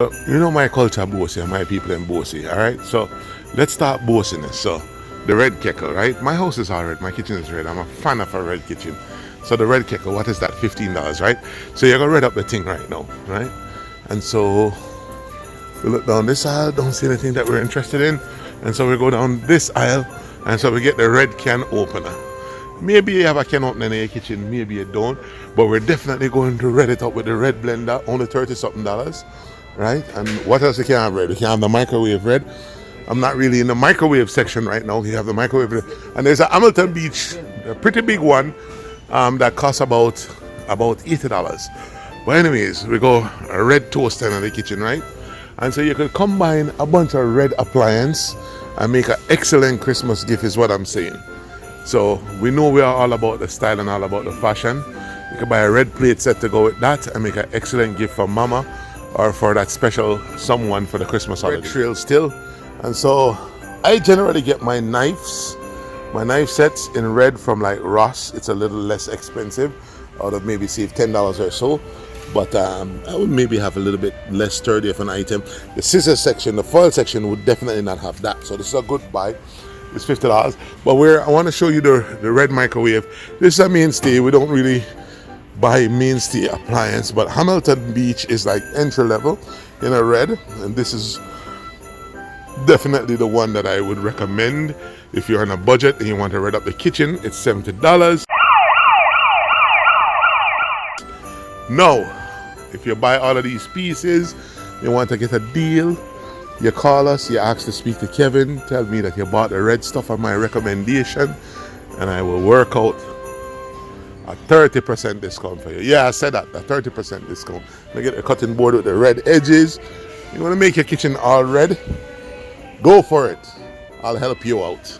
You know my culture bossy and my people in bossy, alright? So let's start bossiness. So the red kettle, right? My house is all red, my kitchen is red. I'm a fan of a red kitchen. So the red kettle, what is that? $15, right? So you're gonna red up the thing right now, right? And so we look down this aisle, don't see anything that we're interested in. And so we go down this aisle, and so we get the red can opener. Maybe you have a can opener in your kitchen, maybe you don't, but we're definitely going to red it up with the red blender, only 30 something dollars, right? And what else you can have red? You can have the microwave red. I'm not really in the microwave section right now. You have the microwave red. And there's a Hamilton Beach, a pretty big one, that costs about $80. But anyways, we go a red toaster in the kitchen, right? And so you could combine a bunch of red appliance and make an excellent Christmas gift is what I'm saying. So we know we are all about the style and all about the fashion. You can buy a red plate set to go with that and make an excellent gift for mama or for that special someone for the Christmas holiday. Red trail still. And so I generally get my knife sets in red from like Ross. It's a little less expensive. I would have maybe saved $10 or so. But I would maybe have a little bit less sturdy of an item. The scissors section, the foil section would definitely not have that. So this is a good buy. It's $50. But I want to show you the red microwave. This is a mainstay. We don't really buy mainstay appliance, but Hamilton Beach is like entry level in a red, and this is definitely the one that I would recommend if you're on a budget and you want to red up the kitchen. It's $70. Now, if you buy all of these pieces, you want to get a deal, you call us, you ask to speak to Kevin, tell me that you bought the red stuff on my recommendation, and I will work out a 30% discount for you. Yeah, I said that, a 30% discount. I get a cutting board with the red edges. You want to make your kitchen all red? Go for it. I'll help you out.